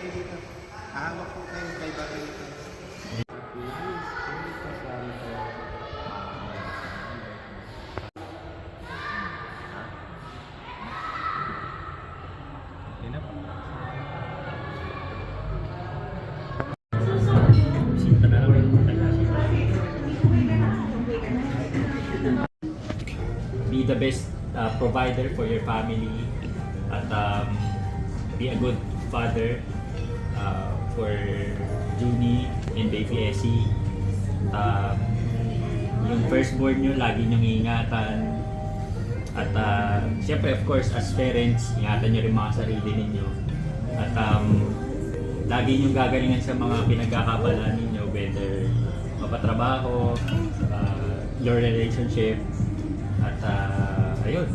kayo dito. Hawak po kayo kay bagay dito. Be the best provider for your family at be a good father for Junie and baby Essie. Yung firstborn nyo, lagi nyong iingatan. At syempre, of course, as parents, ingatan nyo rin mga sarili ninyo. At lagi nyong gagalingan sa mga pinagkakabalan ninyo, whether mapatrabaho, your relationship, at ayun.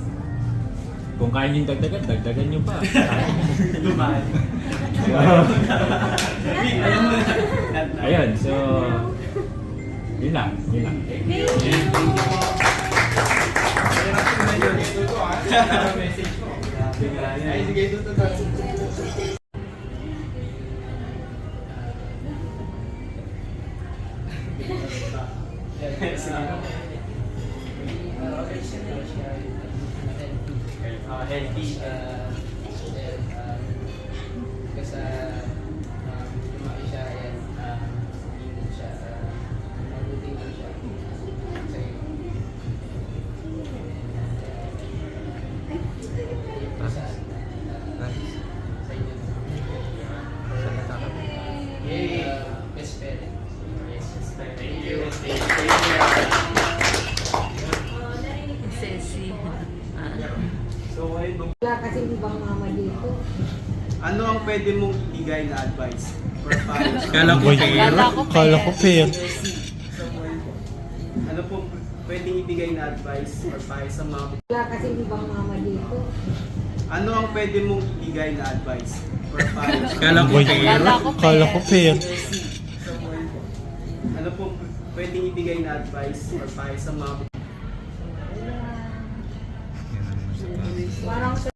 Kung kaya nyo dagdagan, dagdagan nyo pa. Lumahan. Ayun, so yun lang. Ay, sige, ito. Healthy kasi lumaki siya yan inom siya mabuti lang siya sa iyo sa inyo best parent thank you Sesi. Wala kasi ibang mama dito. Ano ang pwede mong ibigay na advice for fathers? Kala ko fair. Ano po pwedeng ibigay na advice or payo sa mga... Wala kasi ibang mama dito. Ano ang pwede mong ibigay na advice for fathers? Kala ko fair. Ano po pwedeng ibigay na advice or payo sa mga... Parang sa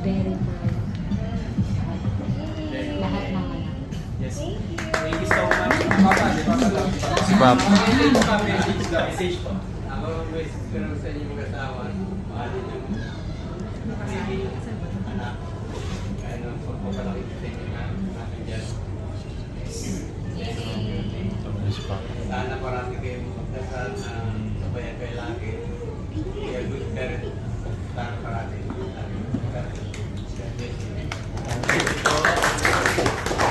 very proud. Lahat ng anak. Yes. Thank you so much. Papa, di ba? Si Papa. Message po. ako message ko lang sa inyo mag-asawa mahalin yung anak ano pagpapalaki sa inyo natin dyan sana parati kayo magdasal na sabayan kayo lagi kaya good parent sana parati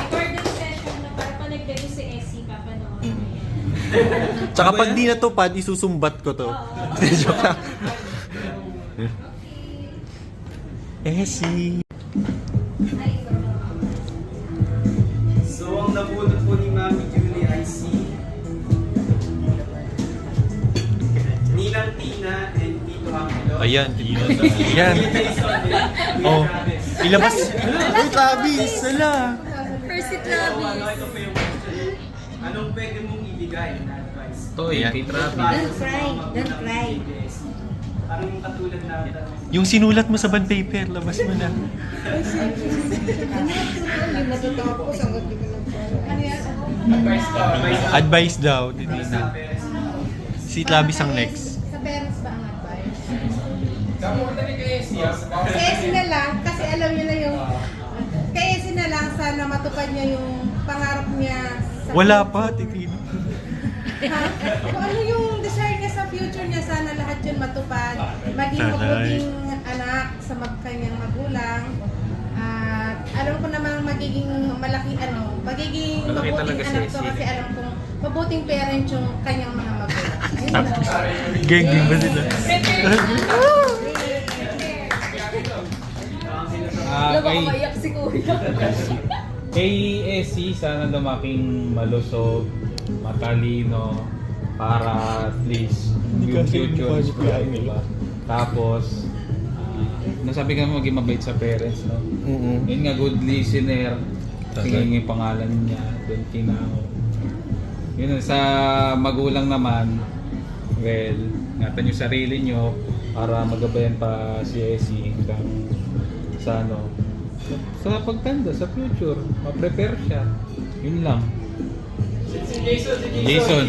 Recording session na para pa nagdali si Essie, papanoorin mo yan. Tsaka pag di natupad, isusumbat ko to. Joke lang. Si. So, ang nabunot po ni Mami Julie ay si Ninang Tina and Tito Hamilo. Ayan. Yan. Oh. Ilabas. Ay, Tabis. Sala. First it So, ito po yung question. Anong pwede mong ibigay na advice? Ayan. Don't cry. Don't cry. Parang yung katulad na Yung sinulat mo sa bond paper, labas mo na. Yung natatawa ko sa gabi ko lang. Ano yan? Advice daw. sa parents. Si Tabis ang next. Sa parents ba ang advice? kamusta ni kay Essie Kasi na lang, kasi alam niyo na yung... Kaya na lang, sana matupad niya yung pangarap niya sa... Wala pa, Titino. Ha? Kung ano yung desire niya sa future niya, sana lahat yun matupad. Maging Taray. mabuting anak sa kanyang magulang. At alam ko naman magiging malaki magiging Malaki mabuting talaga si anak to Essie. kasi alam kong mabuting parent yung kanyang mga magulang. Yun lang. Gang ba sila? Lumakayak si Kuya. Kay Essie, sana lumaking malusog, matalino, para at least yung future is bright, diba? Tapos, nasabi ka maging mabait sa parents, no? Yun nga, good listener, tingin yung pangalan niya, doon kinao. Yun, sa magulang naman, well, ingatan yung sarili nyo, para magabayan pa si Essie hanggang sa ano, sa pagtanda, sa future, ma-prepare siya. Yun lang. Jason.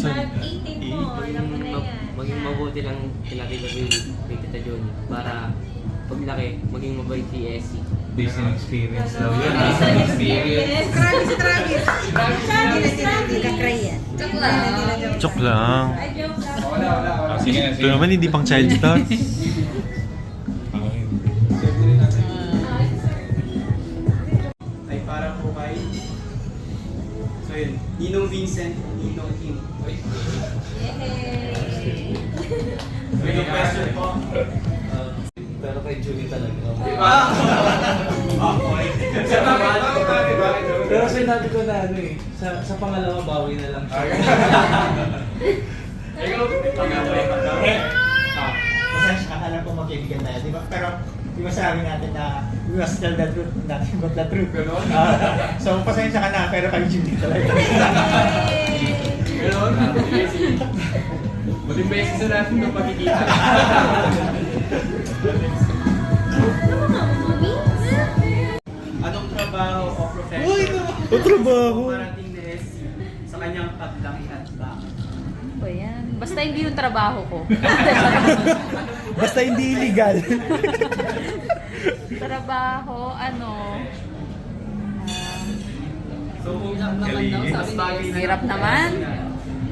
Pag 18 mo, alam mo na yan. Maging mabuti lang pinakita ko kay Tita Johnny para paglaki, maging mabait si Essie. Based on experience daw yun. Based on experience. Travis. Joke lang. Joke lang. Ay, joke lang. Ah, sige na, Ito sige. naman, hindi pang child star. Okay. Ay para po kay... So yun, Ninong Vincent, Ninong Kim. Yay! May question po. Pero kay Julie talaga. Okay. Pero sinabi ko na ano eh, sa pangalawa bawi na lang. Pasensya ka, alam ko magkaibigan tayo, di ba? Pero di ba sabi natin na we must tell the truth, nothing but the truth, gano'n? So pasensya ka na, pero kay Judy talaga. Ganon? Muling beses na natin itong makikita. Anong trabaho o profession O trabaho. marating ni Essie sa kanyang paglaki at bakit? Ano ba yan? Basta hindi yung trabaho ko. Basta hindi illegal. Trabaho, So, mas bagay na Hirap naman.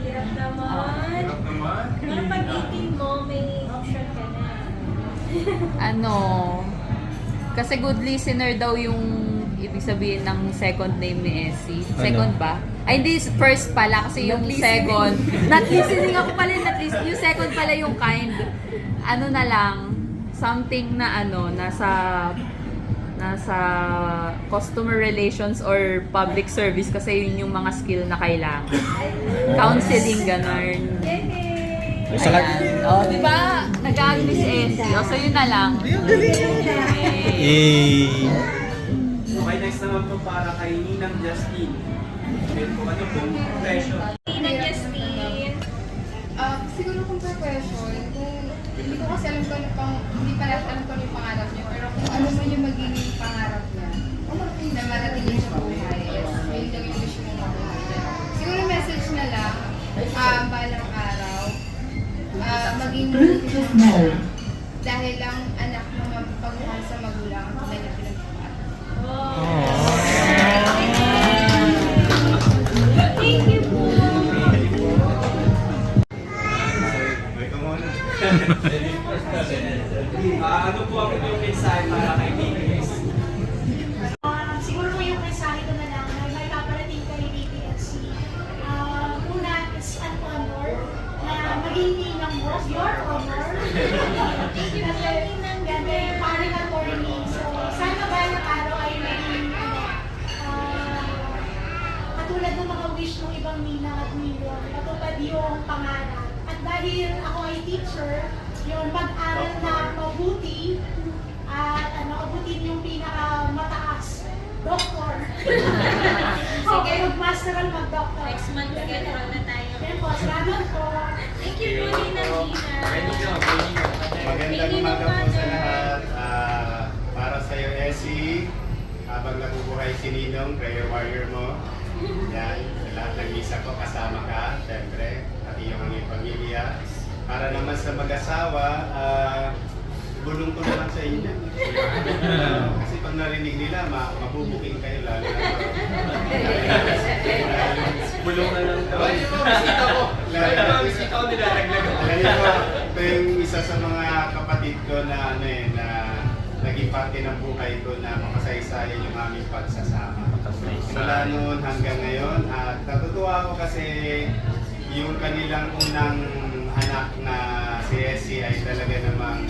Hirap naman. Pero pag 18 mo, may option ka na. Kasi good listener daw yung ibig sabihin ng second name ni Essie. Second ba? Ay, hindi, first pala kasi yung second. Not listening ako pala, yung second pala yung kind. Ano na lang, something na nasa customer relations or public service kasi yun yung mga skill na kailangan. Counseling, ganun. Yay! Ayan. O, di ba? Nag-aalis si Essie. O, so yun na lang. Eh. Okay, next naman po para kay Ninang Justine. Then po, ano po, profession? Tina Justine. Siguro kung profession, hindi ko kasi alam kung hindi pa lahat alam kung ano yung pangarap niya, pero kung ano man yung magiging pangarap niya, na marating niya sa buhay, yun lang yung wish mo mabuhay. Siguro message na lang, balang araw, maging dahil lang anak na mapagmahal sa magulang, ang tunay na pinagpapaan. Thank you po. Ano po ang inyong mensahe para kay DPS? Siguro po yung mensahe ko na lang na may paparating kay DPSC. Una, it's an honor na maging ninang mo, your honor. Kasi ganda parang attorney. So, sana balang araw ay maging katulad ng mga wish ng ibang ninang at ninong, matupad yung pangarap. At dahil ako ay teacher, yun, mag-aral na mabuti at abutin yung pinakamataas, doktor. Sige, mag-masteral, mag-doktor. Next month, mag-enroll na tayo. Yan po, salamat po. Thank you po, Ninang Nina. Magandang umaga po sa lahat. Para sa iyo, Essie, habang nabubuhay si Ninong, prayer warrior mo. Yan, sa lahat ng misa ko, kasama ka, syempre, at iyong mga pamilya. Para naman sa mag-asawa, bulong ko naman sa inyo. Kasi pag narinig nila, mabubuking kayo lalo na. Bulong na lang daw. Bisita ko nilalaglag. Alam niyo po, ito yung isa sa mga kapatid ko na naging parte ng buhay ko na makasaysayan yung aming pagsasama. Mula noon hanggang ngayon, at natutuwa ako kasi yung kanilang unang anak na si Essie ay talaga namang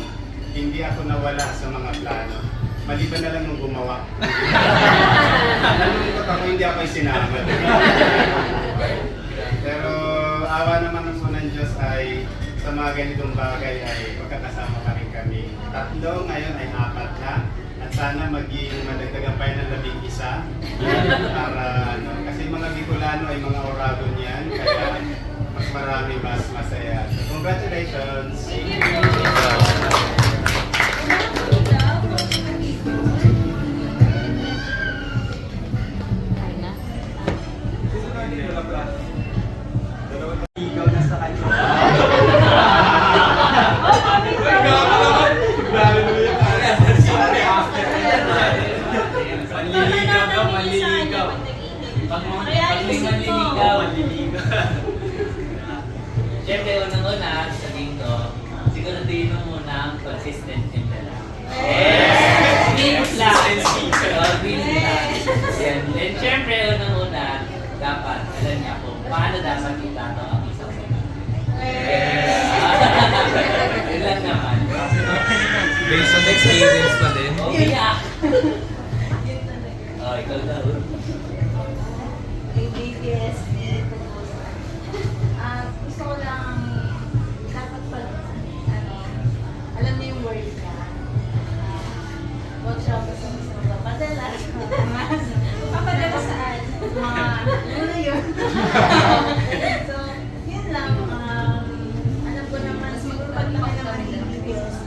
hindi ako nawala sa mga plano. Maliban na lang nung gumawa. Nalulungkot ako, hindi ako isinama. Pero awa naman ng ng Diyos ay sa mga ganitong bagay ay magkakasama pa rin kami. Tatlo, ngayon ay 4 na. At sana maging madagdagan pa ng 11. Para kasi mga Bicolano ay mga oragon yan. Kaya mas maraming mas masaya. So, congratulations! Ay na. Ikaw na sa kanya. Manliligaw ka, manliligaw. Pag may manliligaw, manliligaw. Siyempre, unang-una, sabihin ko, siguro din mo muna ang consistent in the lang. Yes! lang. Beans lang. Yan. Then, siyempre, unang-una, dapat, alam niya kung paano dapat itato ang isang sema. Yun lang naman. Based on experience pa din. Oh, yeah. Oh, ikaw daw. ABS. Gusto ko lang dapat pag alam niyo yung word ka. Huwag siya basta magpapadala. Papadala saan? Yun na yun. So, yun lang. Alam ko naman, pag naman naman yung business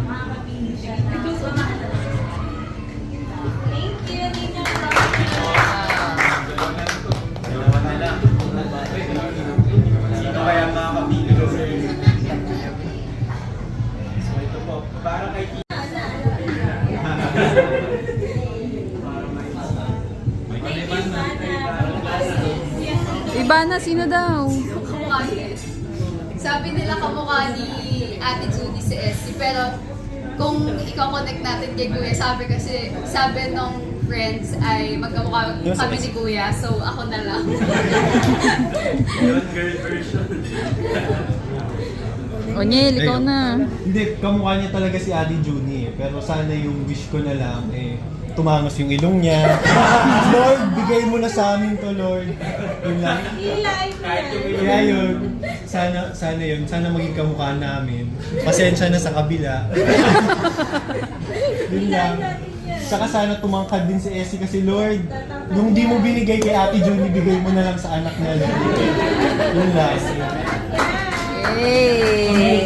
makakapili siya na sumahal. Thank you, Nina. Dalawa na lang. Sino kaya makakapili ko sa iyo? So ito po, para kay Iba na, sino daw? Kamukha niya. Sabi nila kamukha ni Ate Judy si Essie, pero kung i-connect natin kay Kuya, sabi nung friends ay magkamukha kami ni Kuya, so ako na lang. yun, girl version. Onyel, ikaw na. Hindi, kamukha niya talaga si Ate Junie eh. Pero sana yung wish ko na lang eh, tumangos yung ilong niya. Lord, bigay mo na sa amin to, Lord. Yun lang. Kaya yun, sana yun, sana maging kamukha namin. Pasensya na sa kabila. Yun lang. Saka sana tumangkad din si Essie kasi Lord, nung di mo binigay kay Ate Junie, bigay mo na lang sa anak niya. Lord. Yun lang. Yay!